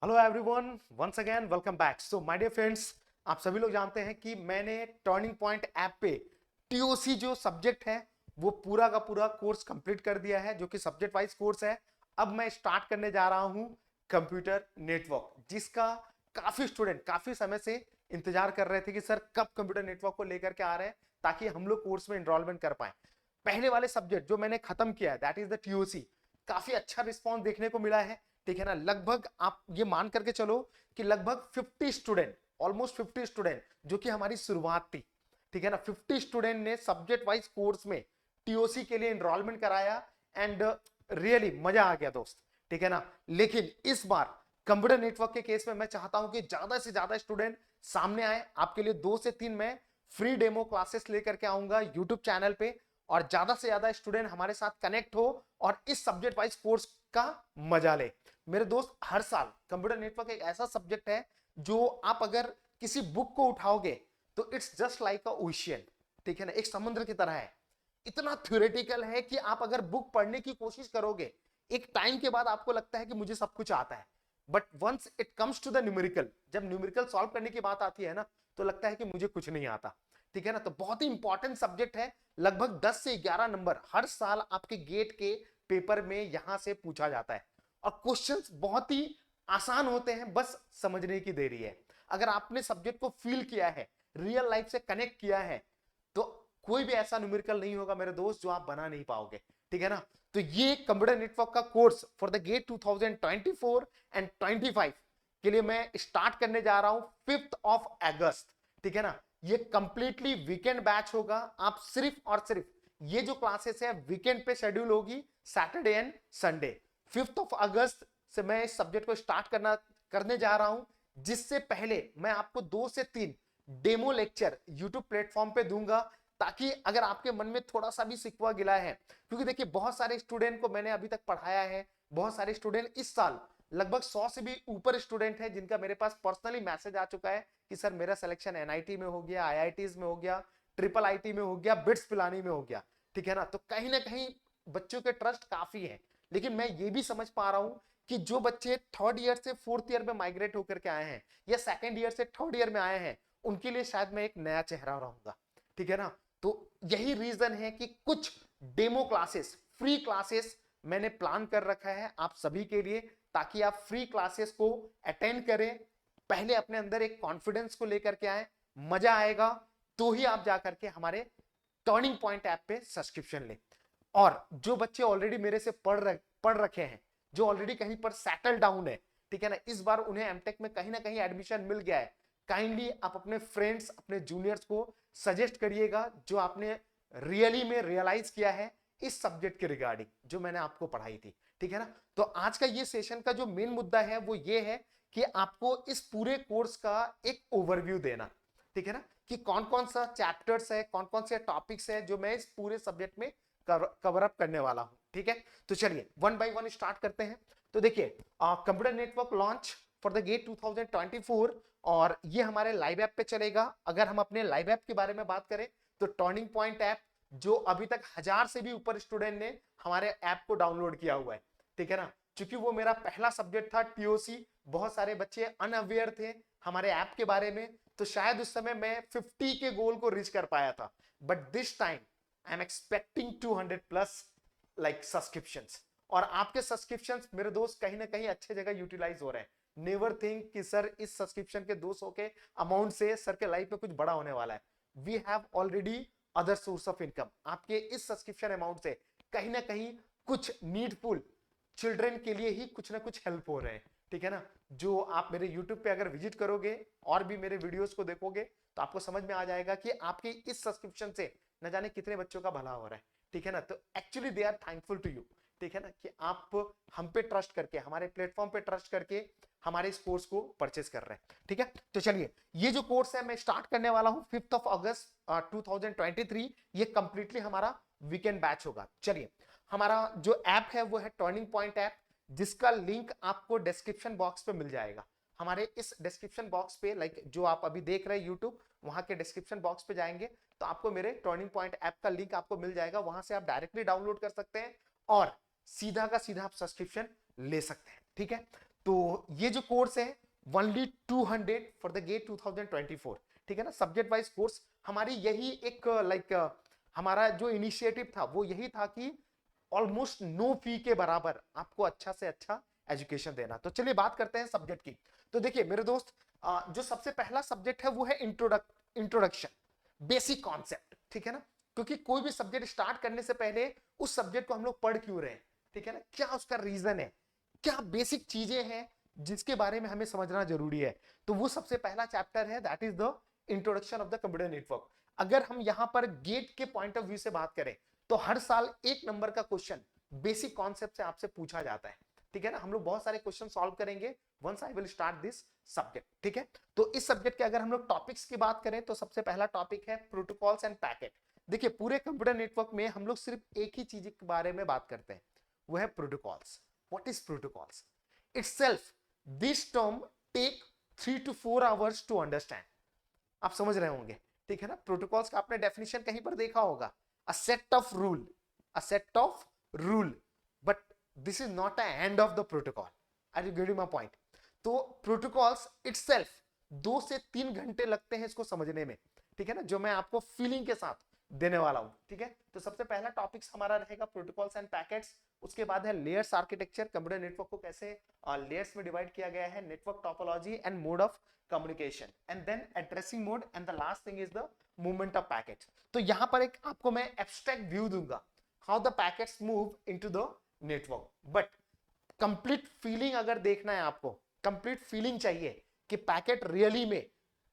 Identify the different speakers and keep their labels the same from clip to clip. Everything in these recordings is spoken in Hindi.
Speaker 1: Hello everyone, once again welcome back. So my dear friends, आप सभी लोग जानते हैं कि मैंने टर्निंग पॉइंट ऐप पे टीओसी जो सब्जेक्ट है वो पूरा का पूरा कोर्स कंप्लीट कर दिया है, जो कि सब्जेक्ट वाइज कोर्स है। अब मैं स्टार्ट करने जा रहा हूं कंप्यूटर नेटवर्क, जिसका काफी स्टूडेंट काफी समय से इंतजार कर रहे थे कि सर कब कंप्यूटर नेटवर्क को लेकर के आ रहे हैं ताकि हम लोग कोर्स में एनरोलमेंट कर पाए। पहले वाले सब्जेक्ट जो मैंने खत्म किया है दैट इज द टीओसी, काफी अच्छा रिस्पॉन्स देखने को मिला है। ठीक है ना, लगभग आप ये मान करके चलो कि लगभग 50 स्टूडेंट, ऑलमोस्ट 50 स्टूडेंट, जो कि हमारी शुरुआत थी। ठीक है ना, 50 स्टूडेंट ने सब्जेक्ट वाइज कोर्स में टीओसी के लिए एनरोलमेंट कराया एंड रियली मजा आ गया दोस्त। ठीक है ना, लेकिन इस बार कंप्यूटर नेटवर्क के केस में मैं चाहता हूं कि ज्यादा से ज्यादा स्टूडेंट सामने आए। आपके लिए 2 से 3 मैं फ्री डेमो क्लासेस लेकर के आऊंगा यूट्यूब चैनल पे, और ज्यादा से ज्यादा स्टूडेंट हमारे साथ कनेक्ट हो और इस सब्जेक्ट वाइज कोर्स का मजा ले। मेरे दोस्त, हर साल कंप्यूटर नेटवर्क एक ऐसा सब्जेक्ट है जो आप अगर किसी बुक को उठाओगे तो it's just like a ocean. ठीक है ना, एक समुद्र की तरह है। इतना थ्योरेटिकल है कि आप अगर बुक पढ़ने की कोशिश करोगे, एक टाइम के बाद आपको लगता है कि मुझे सब कुछ आता है, but once it comes to the numerical, जब न्यूमेरिकल सॉल्व करने की बात आती है ना, तो लगता है कि मुझे कुछ नहीं आता। ठीक है ना, तो बहुत ही इंपॉर्टेंट सब्जेक्ट है। लगभग 10 से 11 नंबर हर साल आपके गेट के पेपर में यहां से पूछा जाता है, और क्वेश्चंस बहुत ही आसान होते हैं, बस समझने की देरी है। अगर आपने सब्जेक्ट को फील किया है, रियल लाइफ से कनेक्ट किया है, तो कोई भी ऐसा न्यूमेरिकल नहीं होगा मेरे दोस्त जो आप बना नहीं पाओगे। ठीक है ना, तो ये कंप्यूटर नेटवर्क का course for the GATE 2024 and 25 के लिए मैं स्टार्ट करने जा रहा हूं 5th ऑफ अगस्त। ठीक है ना, ये कंप्लीटली वीकेंड बैच होगा। आप सिर्फ और सिर्फ ये जो क्लासेस है वीकेंड पे शेड्यूल होगी, Saturday and Sunday. 5th of अगस्त से मैं इस सब्जेक्ट को स्टार्ट करने जा रहा हूं, जिससे पहले मैं आपको 2 से 3 डेमो लेक्चर यूट्यूब प्लेटफॉर्म पे दूंगा, ताकि अगर आपके मन में थोड़ा सा भी सिकवा गिला है, क्योंकि देखिए बहुत सारे स्टूडेंट को मैंने अभी तक पढ़ाया है। बहुत सारे स्टूडेंट इस साल लगभग 100 से भी ऊपर स्टूडेंट है जिनका मेरे पास पर्सनली मैसेज आ चुका है कि सर मेरा सिलेक्शन एनआईटी में हो गया, आईआईटीज में हो गया, ट्रिपल आईटी में हो गया, बिट्स पिलानी में हो गया। ठीक है ना, तो कहीं ना कहीं बच्चों के ट्रस्ट काफी है। लेकिन मैं ये भी समझ पा रहा हूं कि जो बच्चे 3rd ईयर से 4th ईयर में माइग्रेट होकर के आए हैं, या 2nd ईयर से 3rd ईयर में आए हैं, उनके लिए शायद मैं एक नया चेहरा रहूंगा। ठीक है ना, तो यही रीजन है कि कुछ डेमो क्लासेस, फ्री क्लासेस मैंने प्लान कर रखा है आप सभी के लिए, ताकि आप फ्री क्लासेस को अटेंड करें। पहले अपने अंदर एक कॉन्फिडेंस को लेकर के आए, मजा आएगा तो ही आप जाकर के हमारे टर्निंग पॉइंट ऐप पे सब्सक्रिप्शन ले। और जो बच्चे ऑलरेडी मेरे से पढ़ रखे हैं, जो ऑलरेडी कहीं पर सेटल डाउन है, ठीक है ना, इस बार उन्हें एमटेक में कहीं ना कहीं एडमिशन मिल गया है, काइंडली आप अपने फ्रेंड्स, अपने जूनियर्स को सजेस्ट करिएगा जो आपने रियली में रियलाइज किया है इस सब्जेक्ट के रिगार्डिंग जो मैंने आपको पढ़ाई थी। ठीक है ना, तो आज का ये सेशन का जो मेन मुद्दा है वो ये है कि आपको इस पूरे कोर्स का एक ओवरव्यू देना। ठीक है ना, कि कौन कौन सा चैप्टर्स है, कौन कौन से टॉपिक्स है जो मैं इस पूरे सब्जेक्ट में कवर अप करने वाला हूं। ठीक है, तो चलिए वन बाय वन स्टार्ट करते हैं। तो देखिए, computer network launch for the GATE 2024, और ये हमारे लाइव ऐप पे चलेगा। अगर हम अपने लाइव ऐप के बारे में बात करें तो टर्निंग पॉइंट ऐप, जो अभी तक 1000 से भी ऊपर स्टूडेंट ने हमारे ऐप को डाउनलोड किया हुआ है। ठीक है ना, क्योंकि वो मेरा पहला सब्जेक्ट था टीओसी, बहुत सारे बच्चे अनअवेयर थे हमारे ऐप के बारे में, तो शायद उस समय मैं 50 के गोल को रीच कर पाया था। But this time I am expecting 200 plus like subscriptions, और आपके सब्सक्रिप्शंस मेरे दोस्त कहीं ना कहीं अच्छे जगह यूटिलाइज हो रहे हैं। नेवर थिंक कि सर इस सब्सक्रिप्शन के 200 के अमाउंट से सर के लाइफ में कुछ बड़ा होने वाला है। We have already other source of income. आपके इस सब्सक्रिप्शन अमाउंट से कहीं ना कहीं कुछ नीडफुल चिल्ड्रन के लिए ही कुछ ना कुछ हेल्प हो रहे हैं। ठीक है ना, जो आप मेरे यूट्यूब पे अगर विजिट करोगे और भी मेरे वीडियोस को देखोगे तो आपको समझ में आ जाएगा कि आपके इस सब्सक्रिप्शन से न जाने कितने बच्चों का भला हो रहा है। ठीक है ना, तो actually they are thankful to you. ठीक है ना, कि आप हम पे ट्रस्ट करके, हमारे प्लेटफॉर्म पे ट्रस्ट करके हमारे इस कोर्स को परचेस कर रहे हैं। ठीक है, तो चलिए, ये जो कोर्स है मैं स्टार्ट करने वाला हूं 5th ऑफ अगस्त 2023। ये कंप्लीटली हमारा वीकेंड बैच होगा। चलिए, हमारा जो ऐप है वो है टर्निंग पॉइंट ऐप, जिसका लिंक आपको डिस्क्रिप्शन बॉक्स पे मिल जाएगा। हमारे इस डिस्क्रिप्शन बॉक्स पे, लाइक जो आप अभी देख रहे हैं यूट्यूब, वहां के डिस्क्रिप्शन बॉक्स पे जाएंगे तो आपको मेरे टर्निंग पॉइंट ऐप का लिंक आपको मिल जाएगा। वहां से आप डायरेक्टली डाउनलोड कर सकते हैं और सीधा का सीधा आप सब्सक्रिप्शन ले सकते हैं। ठीक है, तो ये जो कोर्स है ओनली 200 फॉर द गेट 2024, ठीक है ना। सब्जेक्ट वाइज कोर्स हमारी यही एक हमारा जो इनिशिएटिव था वो यही था कि ऑलमोस्ट नो फी के बराबर आपको अच्छा से अच्छा एजुकेशन देना। तो चलिए बात करते हैं सब्जेक्ट की। तो देखिए मेरे दोस्त, जो सबसे पहला सब्जेक्ट है वो है इंट्रोडक्शन, बेसिक कॉन्सेप्ट, ठीक है ना। क्योंकि कोई भी सब्जेक्ट स्टार्ट करने से पहले उस सब्जेक्ट को हम लोग पढ़ क्यों रहे हैं, ठीक है ना, क्या उसका रीजन है, क्या बेसिक चीजें हैं जिसके बारे में हमें समझना जरूरी है। तो वो सबसे पहला चैप्टर है, that is the introduction of the computer network. अगर हम यहां पर गेट के पॉइंट ऑफ व्यू से बात करें तो हर साल 1 नंबर का क्वेश्चन बेसिक कॉन्सेप्ट से आपसे पूछा जाता है, ठीक है ना। हम लोग बहुत सारे क्वेश्चन सॉल्व करेंगे once I will start this subject, ठीक है। तो इस सब्जेक्ट के अगर हम लोग टॉपिक्स की बात करें तो सबसे पहला टॉपिक है प्रोटोकॉल्स एंड पैकेट। देखिए पूरे कंप्यूटर नेटवर्क में हम लोग सिर्फ एक ही चीज के बारे में बात करते हैं, वो है protocols. What is protocols itself? This term take 3 to 4 hours to understand. आप समझ रहे होंगे, ठीक है ना। प्रोटोकॉल्स का आपने डेफिनेशन कहीं पर देखा होगा, a set of rule, a set of rule, but this is not a end of the protocol. Are you getting my point? तो प्रोटोकॉल्स इटसेल्फ 2 से 3 घंटे लगते हैं इसको समझने में, ठीक है ना, जो मैं आपको फीलिंग के साथ देने वाला हूं, ठीक है। तो सबसे पहला टॉपिक हमारा रहेगा प्रोटोकॉल्स एंड पैकेट्स। उसके बाद है लेयर्स आर्किटेक्चर, कंप्यूटर नेटवर्क को कैसे लेयर्स में डिवाइड किया गया है, network topology and mode of communication, and then addressing mode, and the last thing is the movement of packets. तो यहां पर एक आपको मैं एब्स्ट्रैक्ट व्यू दूंगा how the packets move into the network, but complete feeling अगर देखना है आपको, कंप्लीट फीलिंग चाहिए कि पैकेट रियली में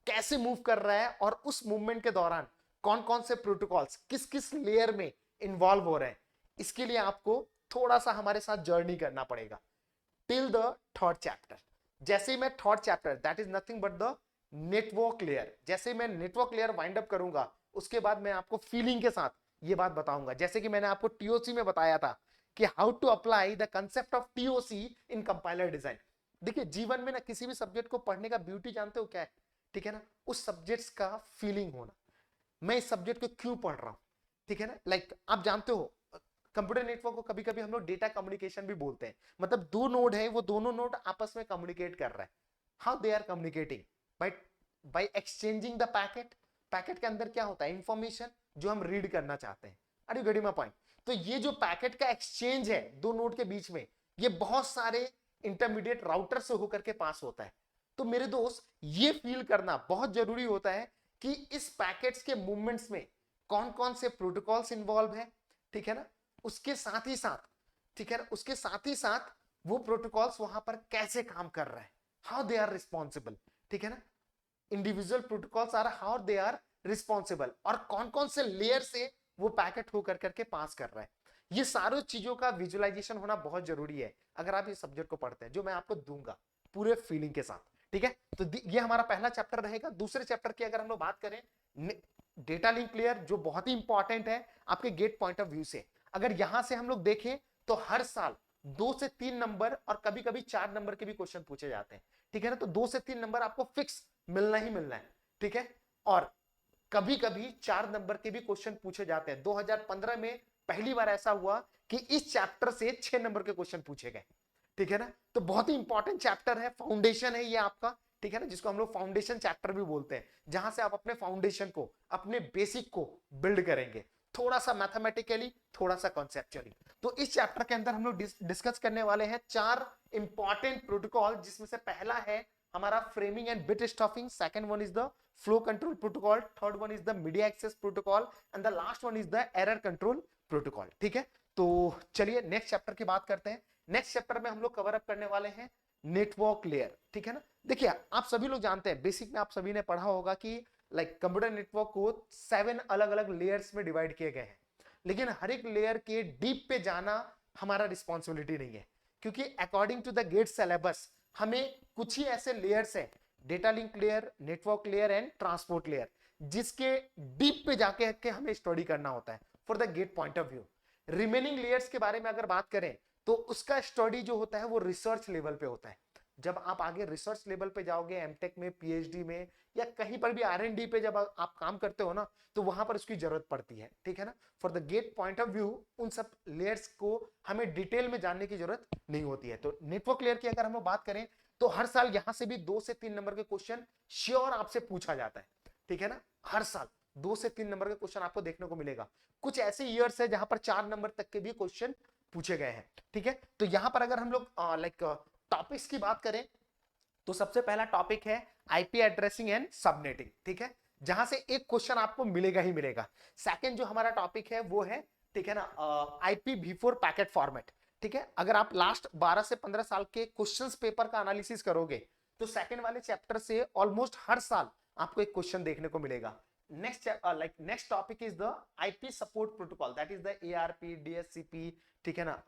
Speaker 1: कैसे मूव कर रहा है और उस मूवमेंट के दौरान कौन कौन से प्रोटोकॉल्स किस किस लेयर में इन्वॉल्व हो रहे हैं, इसके लिए आपको थोड़ा सा हमारे साथ जर्नी करना पड़ेगा टिल द थर्ड चैप्टर। जैसे ही मैं third chapter, that is nothing but the network layer, जैसे ही मैं नेटवर्क लेयर वाइंड अप करूंगा उसके बाद मैं आपको फीलिंग के साथ ये बात बताऊंगा, जैसे कि मैंने आपको टीओसी में बताया था कि how to apply the concept of TOC in compiler design. देखिए जीवन में ना किसी भी सब्जेक्ट को पढ़ने का ब्यूटी जानते हो क्या है, ठीक है ना, उस सब्जेक्ट्स का फीलिंग होना, मैं इस सब्जेक्ट को क्यों पढ़ रहा हूं, ठीक है ना। लाइक आप जानते हो कंप्यूटर नेटवर्क को कभी कभी हम लोग डेटा कम्युनिकेशन भी बोलते हैं, मतलब दो नोड है, वो दोनों नोड आपस में कम्युनिकेट कर रहा है। How they are communicating? By by exchanging the packet. Packet के अंदर क्या होता है? इंफॉर्मेशन जो हम रीड करना चाहते हैं। Are you getting my point? तो ये जो पैकेट का एक्सचेंज है दो नोड के बीच में, ये बहुत सारे इंटरमीडिएट राउटर से होकर के पास होता है। तो मेरे दोस्त ये फील करना बहुत जरूरी होता है कि इस पैकेट्स के मूवमेंट्स में कौन कौन से प्रोटोकॉल्स इन्वॉल्व है, ठीक है ना, उसके साथ ही साथ, ठीक है ना, उसके साथ ही साथ वो प्रोटोकॉल्स वहां पर कैसे काम कर रहे हैं, हाउ दे आर रिस्पॉन्सिबल, ठीक है ना, individual protocols are how they are responsible, और कौन कौन से लेयर से वो पैकेट होकर करके पास कर रहा है। ये सारी चीजों का विजुअलाइजेशन होना बहुत जरूरी है अगर आप इस सब्जेक्ट को पढ़ते हैं, जो मैं आपको दूंगा पूरे फीलिंग के साथ, ठीक है। तो ये हमारा पहला चैप्टर रहेगा। दूसरे चैप्टर की अगर हम लोग बात करें, डेटा लिंक लेयर, जो बहुत ही इंपॉर्टेंट है आपके गेट पॉइंट ऑफ व्यू से। अगर यहां से हम लोग देखें तो हर साल 2 से 3 नंबर और कभी कभी 4 नंबर के भी क्वेश्चन पूछे जाते हैं, ठीक है ना। तो 2 से 3 नंबर आपको फिक्स मिलना ही मिलना है, ठीक है। और कभी कभी 4 नंबर के भी क्वेश्चन पूछे जाते हैं। 2015 में पहली बार ऐसा हुआ कि इस चैप्टर से 6 नंबर के क्वेश्चन पूछे गए, ठीक है ना। तो बहुत ही इंपॉर्टेंट चैप्टर है, फाउंडेशन है ये आपका, ठीक है ना, जिसको हम लोग फाउंडेशन चैप्टर भी बोलते हैं, जहां से आप अपने फाउंडेशन को, अपने बेसिक को बिल्ड करेंगे, थोड़ा सा मैथमेटिकली, थोड़ा सा कॉन्सेप्चुअली। तो इस चैप्टर के अंदर हम लोग डिस्कस करने वाले हैं 4 इंपॉर्टेंट प्रोटोकॉल, जिसमें से पहला है हमारा framing and bit stuffing, second one is the flow control protocol, third one is the media access protocol, and the last one is the error control protocol, ठीक है। तो चलिए नेक्स्ट चैप्टर की बात करते हैं। नेक्स्ट चैप्टर में हम लोग कवर अप करने वाले हैं नेटवर्क लेयर, ठीक है ना। देखिए आप सभी लोग जानते हैं, बेसिक में आप सभी ने पढ़ा होगा कि लाइक कंप्यूटर नेटवर्क को 7 अलग अलग लेयर्स में डिवाइड किए गए हैं, लेकिन हर एक लेयर के डीप पे जाना हमारा रिस्पॉन्सिबिलिटी नहीं है, क्योंकि according to the GATE syllabus हमें कुछ ही ऐसे लेयर्स हैं, data link layer, network layer and transport layer, जिसके डीप पे जाके के हमें स्टडी करना होता है for the GATE point of view. Remaining layers के बारे में अगर बात करें तो उसका स्टडी जो होता है वो रिसर्च लेवल पे होता है, जब आप आगे रिसर्च लेवल पे जाओगे, एमटेक में, पीएचडी में, या कहीं पर भी आरएनडी पे जब आप काम करते हो ना, तो वहां पर उसकी जरूरत पड़ती है, ठीक है ना। For the GATE point of view उन सब लेयर्स को हमें डिटेल में जानने की जरूरत नहीं होती है। तो नेटवर्क लेयर की अगर हम बात करें तो हर साल यहां से भी 2 से 3 नंबर के क्वेश्चन श्योर आपसे पूछा जाता है, ठीक है ना। हर साल 2 से 3 नंबर के क्वेश्चन आपको देखने को मिलेगा। कुछ ऐसे ईयर्स है जहां पर 4 नंबर तक के भी क्वेश्चन पूछे गए हैं, ठीक है। तो यहां पर अगर हम लोग लाइक टॉपिक्स की बात करें तो सबसे पहला टॉपिक है आईपी एड्रेसिंग एंड सबनेटिंग, ठीक है, जहां से एक क्वेश्चन आपको मिलेगा ही मिलेगा। सेकंड जो हमारा टॉपिक है वो है, ठीक है ना, IPv4 पैकेट फॉर्मेट, ठीक है। अगर आप लास्ट 12 से 15 साल के क्वेश्चंस पेपर का एनालिसिस करोगे तो सेकंड वाले चैप्टर से ऑलमोस्ट हर साल आपको एक क्वेश्चन देखने को मिलेगा। Next topic is the IP support protocol, that is the ARP, DSCP, ठीक है ना,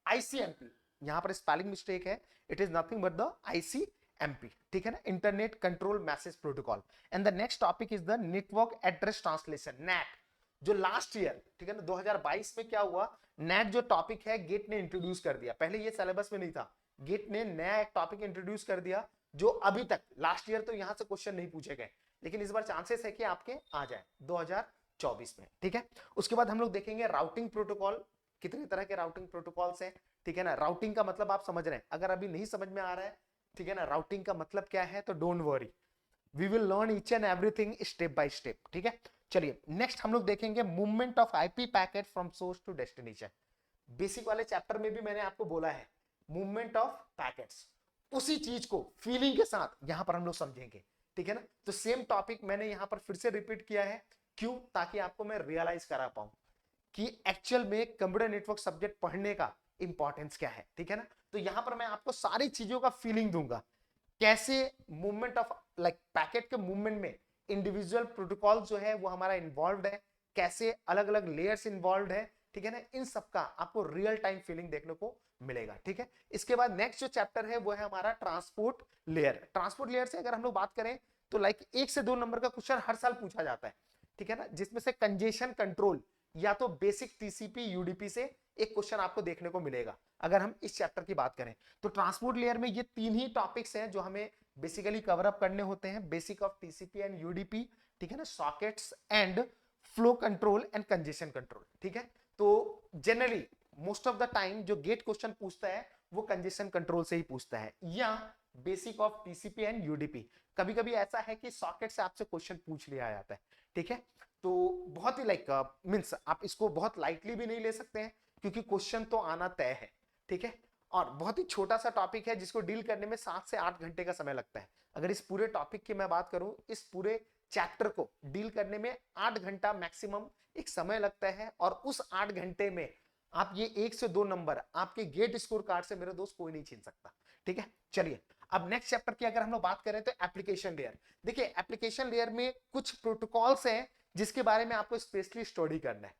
Speaker 1: ICMP, यहां पर स्पेलिंग मिस्टेक है, it is nothing but the ICMP, ठीक है ना, internet control message protocol. And the next topic is the network address translation, NAT, जो लास्ट ईयर, ठीक है ना, 2022 में क्या हुआ, नेट जो टॉपिक है गेट ने इंट्रोड्यूस कर दिया। पहले ये सिलेबस में नहीं था, गेट ने नया एक टॉपिक इंट्रोड्यूस कर दिया जो अभी तक, लास्ट ईयर तो यहां से क्वेश्चन नहीं पूछे गए, लेकिन इस बार चांसेस है कि आपके आ जाए 2024 में, ठीक है। उसके बाद हम लोग देखेंगे राउटिंग प्रोटोकॉल, कितने तरह के राउटिंग प्रोटोकॉल्स हैं, ठीक है ना। राउटिंग का मतलब आप समझ रहे हैं, अगर अभी नहीं समझ में आ रहा है, ठीक है ना, राउटिंग का मतलब क्या है, तो don't worry, we will learn each and everything step by step, ठीक है। चलिए नेक्स्ट हम लोग देखेंगे movement of IP packet from source to destination. Basic वाले चैप्टर में भी मैंने आपको बोला है मूवमेंट ऑफ पैकेट्स, उसी चीज को फीलिंग के साथ यहां पर हम लोग समझेंगे, ठीक है ना। तो सेम टॉपिक मैंने यहां पर फिर से रिपीट किया है, क्यों, ताकि आपको मैं रियलाइज करा पाऊं कि एक्चुअल में कंप्यूटर नेटवर्क सब्जेक्ट पढ़ने का इंपॉर्टेंस क्या है, ठीक है ना। तो यहां पर मैं आपको सारी चीजों का फीलिंग दूंगा, कैसे मूवमेंट ऑफ लाइक पैकेट के मूवमेंट में इंडिविजुअल प्रोटोकॉल जो है वो हमारा इन्वॉल्व है, कैसे अलग अलग लेयर्स इन्वॉल्व है, ठीक है ना, इन सब का आपको रियल टाइम फीलिंग देखने को मिलेगा, ठीक है। इसके बाद नेक्स्ट जो चैप्टर है वो है हमारा ट्रांसपोर्ट लेयर। ट्रांसपोर्ट लेयर से अगर हम लोग बात करें तो लाइक 1 से 2 नंबर का क्वेश्चन हर साल पूछा जाता है, ठीक है ना, जिसमें से कंजेशन कंट्रोल या तो बेसिक टीसीपी यूडीपी से एक क्वेश्चन आपको देखने को मिलेगा अगर हम इस चैप्टर की बात करें। तो ट्रांसपोर्ट लेयर में ये 3 ही टॉपिक्स हैं जो हमें बेसिकली कवर अप करने होते हैं, basic of TCP and UDP, ठीक है ना, sockets and flow control and congestion control, ठीक है। तो generally most of the time जो गेट क्वेश्चन पूछता है वो कंजेशन कंट्रोल से ही पूछता है, या basic of TCP and UDP. कभी कभी ऐसा है कि सॉकेट से आपसे क्वेश्चन पूछ लिया जाता है, ठीक है। तो बहुत ही लाइक मींस आप इसको बहुत लाइटली भी नहीं ले सकते हैं, क्योंकि क्वेश्चन तो आना तय है, ठीक है। और बहुत ही छोटा सा टॉपिक है जिसको डील करने में 7 से 8 घंटे का समय लगता है। अगर इस पूरे टॉपिक की मैं बात करूं, इस पूरे चैप्टर को डील करने में 8 घंटा मैक्सिमम एक समय लगता है, और उस 8 घंटे में आप ये 1 से 2 नंबर आपके गेट स्कोर कार्ड से मेरे दोस्त कोई नहीं छीन सकता, ठीक है। चलिए अब नेक्स्ट चैप्टर की अगर हम लोग बात करें तो एप्लीकेशन लेयर। देखिए एप्लीकेशन लेयर में कुछ प्रोटोकॉल्स हैं जिसके बारे में आपको स्पेशली स्टडी करना है,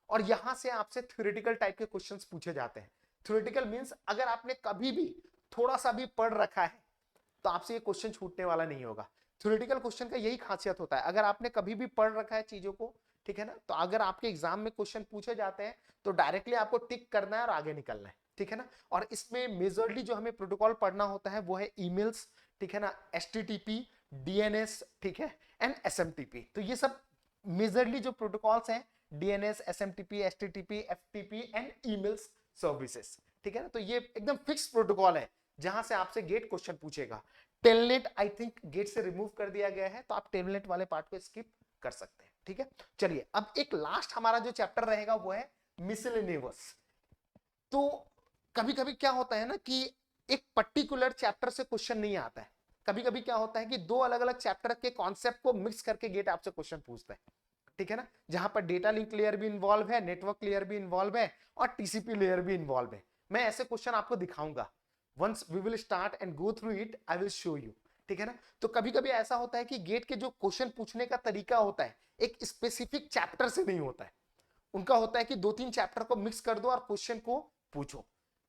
Speaker 1: और यहां से आपसे थ्योरेटिकल टाइप के क्वेश्चंस पूछे जाते हैं। थ्योरेटिकल मींस अगर आपने कभी भी थोड़ा सा भी पढ़ रखा है तो आपसे ये क्वेश्चन छूटने वाला नहीं होगा। थ्योरेटिकल क्वेश्चन का यही खासियत होता है, अगर आपने कभी भी पढ़ रखा है चीजों को, ठीक है ना, तो अगर आपके एग्जाम में क्वेश्चन पूछे जाते हैं तो डायरेक्टली आपको टिक करना है और आगे निकलना है, ठीक है ना। और इसमें मेजरली जो हमें प्रोटोकॉल पढ़ना होता है वो है ईमेल्स, ठीक है ना, HTTP, DNS, ठीक है, एंड SMTP। तो ये सब मेजरली जो प्रोटोकॉल्स हैं, DNS, SMTP, HTTP, FTP and emails services, ठीक है ना। तो ये एकदम फिक्स प्रोटोकॉल है जहां से आपसे गेट क्वेश्चन पूछेगा। टेलनेट आई थिंक गेट से रिमूव कर दिया गया है, तो आप टेलनेट वाले पार्ट को स्किप कर सकते हैं, ठीक है। चलिए अब एक लास्ट हमारा जो चैप्टर रहेगा वो है मिसलेनियस। तो कभी कभी क्या होता है ना कि एक पर्टिकुलर चैप्टर से क्वेश्चन नहीं आता है, कभी कभी क्या होता है कि 2 अलग अलग चैप्टर के कॉन्सेप्ट को मिक्स करके गेट आपसे क्वेश्चन पूछता है, ठीक है ना, जहां पर डेटा लिंक लेयर भी इन्वॉल्व है, नेटवर्क लेयर भी इन्वॉल्व है, और टीसीपी लेयर भी इन्वॉल्व है। मैं ऐसे क्वेश्चन आपको दिखाऊंगा, once we will start and go through it I will show you, ठीक है ना। तो कभी कभी ऐसा होता है कि गेट के जो क्वेश्चन पूछने का तरीका होता है एक स्पेसिफिक चैप्टर से नहीं होता है, उनका होता है कि 2-3 चैप्टर को मिक्स कर दो और क्वेश्चन को पूछो।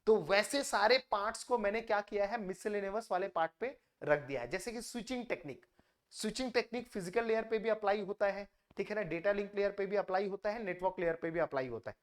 Speaker 1: तो वैसे सारे पार्ट्स को मैंने क्या किया है, मिसलेनियस वाले पार्ट पे रख दिया है। जैसे कि switching technique, switching technique physical layer पे भी अप्लाई होता है, ठीक है ना, डेटा लिंक लेयर पे भी अप्लाई होता है, नेटवर्क लेयर पे भी अप्लाई होता है,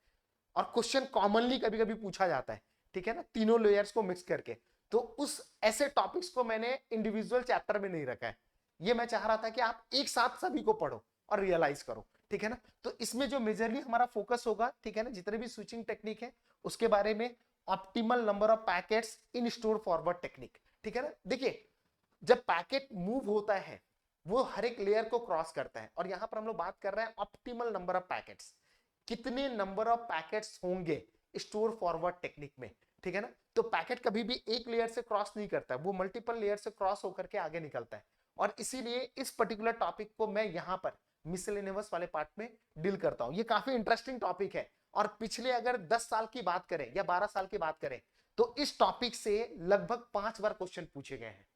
Speaker 1: और क्वेश्चन कॉमनली कभी कभी पूछा जाता है, ठीक है ना, तीनों लेयर्स को मिक्स करके। तो उस ऐसे टॉपिक्स को मैंने इंडिविजुअल चैप्टर में नहीं रखा है। ये मैं चाह रहा था कि आप एक साथ सभी को पढ़ो और रियलाइज करो, ठीक है ना। तो इसमें जो मेजरली हमारा फोकस होगा, ठीक है ना, जितने भी स्विचिंग टेक्निक है उसके बारे में, optimal number of packets in store forward technique, ठीक है ना। देखिए जब पैकेट मूव होता है वो हर एक लेयर को क्रॉस करता है, और यहां पर हम लोग बात कर रहे हैं ऑप्टिमल नंबर ऑफ पैकेट्स, कितने नंबर ऑफ पैकेट्स होंगे स्टोर फॉरवर्ड टेक्निक में, ठीक है ना। तो पैकेट कभी भी एक लेयर से क्रॉस नहीं करता है, वो मल्टीपल लेयर से क्रॉस होकर के आगे निकलता है, और इसीलिए इस पर्टिकुलर टॉपिक को मैं यहां पर मिसलेनियस वाले पार्ट में डील करता हूं। ये काफी इंटरेस्टिंग टॉपिक है, और पिछले अगर 10 साल की बात करें या 12 साल की बात करें तो इस टॉपिक से लगभग 5 बार क्वेश्चन पूछे गए हैं।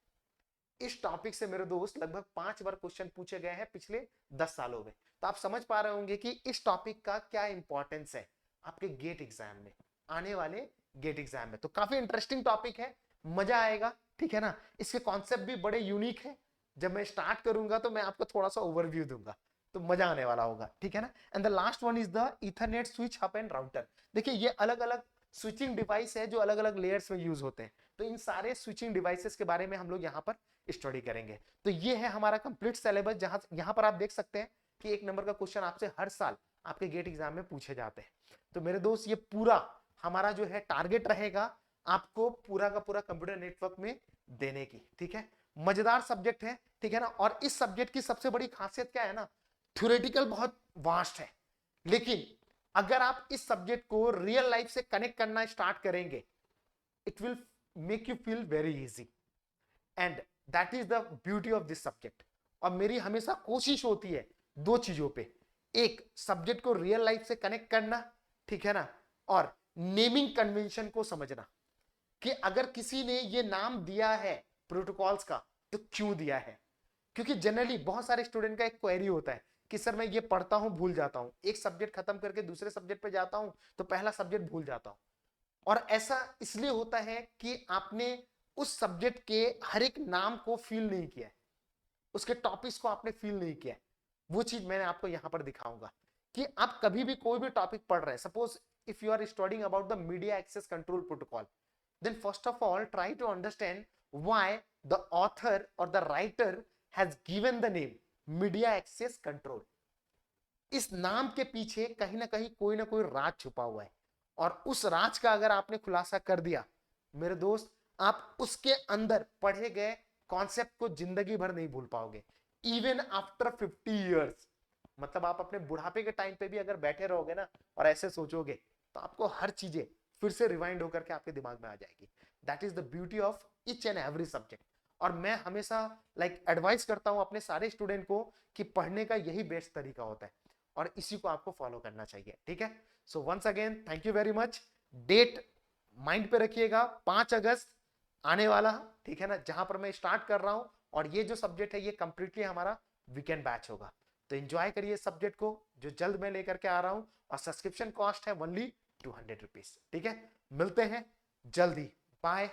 Speaker 1: इस टॉपिक से मेरे दोस्त लगभग 5 बार क्वेश्चन पूछे गए हैं पिछले 10 सालों में। तो आप समझ पा रहे होंगे कि इस टॉपिक का क्या इंपॉर्टेंस है आपके गेट एग्जाम में, आने वाले गेट एग्जाम में। तो काफी इंटरेस्टिंग टॉपिक है, मजा आएगा, ठीक है ना। इसके कॉन्सेप्ट भी बड़े यूनिक है, जब मैं स्टार्ट करूंगा तो मैं आपको थोड़ा सा ओवरव्यू दूंगा, तो मजा आने वाला होगा, ठीक है ना। And the last one is the Ethernet switch hub and router. देखिए ये अलग अलग स्विचिंग डिवाइस है जो अलग अलग लेयर्स में यूज होते हैं, तो इन सारे स्विचिंग डिवाइसेस के बारे में हम लोग यहाँ पर स्टडी करेंगे। तो ये है हमारा कंप्लीट सिलेबस, जहां यहाँ पर आप देख सकते हैं कि 1 नंबर का क्वेश्चन आपसे हर साल आपके गेट एग्जाम में पूछे जाते हैं। तो मेरे दोस्त ये पूरा हमारा जो है टारगेट रहेगा आपको पूरा का पूरा कंप्यूटर नेटवर्क में देने की, ठीक है। मजेदार सब्जेक्ट है, ठीक है ना। और इस सब्जेक्ट की सबसे बड़ी खासियत क्या है ना, थ्योरेटिकल बहुत वास्ट है, लेकिन अगर आप इस सब्जेक्ट को रियल लाइफ से कनेक्ट करना स्टार्ट करेंगे, it will make you feel very easy, and that is the beauty of this subject. और मेरी हमेशा कोशिश होती है 2 चीजों पे, एक सब्जेक्ट को रियल लाइफ से कनेक्ट करना, ठीक है ना, और नेमिंग कन्वेंशन को समझना कि अगर किसी ने ये नाम दिया है प्रोटोकॉल्स का तो क्यों दिया है। क्योंकि जनरली बहुत सारे स्टूडेंट का एक क्वेरी होता है कि सर मैं ये पढ़ता हूं भूल जाता हूं, एक सब्जेक्ट खत्म करके दूसरे सब्जेक्ट पे जाता हूं तो पहला सब्जेक्ट भूल जाता हूं। और ऐसा इसलिए होता है कि आपने उस सब्जेक्ट के हर एक नाम को फील नहीं किया है, उसके टॉपिक्स को आपने फील नहीं किया है। वो चीज मैंने आपको यहां पर दिखाऊंगा कि आप कभी भी कोई भी टॉपिक पढ़ रहे हैं, suppose if you are studying about the media access control protocol, then first of all try to understand why the author or the writer has given the name media access control। इस नाम के पीछे कहीं ना कोई राज छुपा हुआ है, और उस राज का अगर आपने खुलासा कर दिया मेरे दोस्त, आप उसके अंदर पढ़े गए कॉन्सेप्ट को जिंदगी भर नहीं भूल पाओगे, इवन आफ्टर 50 इयर्स। मतलब आप अपने बुढ़ापे के टाइम पे भी अगर बैठे रहोगे ना और ऐसे सोचोगे तो आपको हर चीजें फिर से रिवाइंड होकर के आपके दिमाग में आ जाएगी। That is the beauty of each and every subject. और मैं हमेशा एडवाइस करता हूं अपने सारे स्टूडेंट को कि पढ़ने का यही बेस्ट तरीका होता है, और इसी को आपको फॉलो करना चाहिए, ठीक है। So once again thank you very much. Date mind पे रखिएगा, 5 अगस्त आने वाला, ठीक है ना, जहां पर मैं स्टार्ट कर रहा हूं, और ये जो सब्जेक्ट है ये कंप्लीटली हमारा वीकेंड बैच होगा। तो एंजॉय करिए सब्जेक्ट को, जो जल्द मैं लेकर के आ रहा हूं, और सब्सक्रिप्शन कॉस्ट है ओनली 200 रुपीज, ठीक है। मिलते हैं जल्दी, बाय।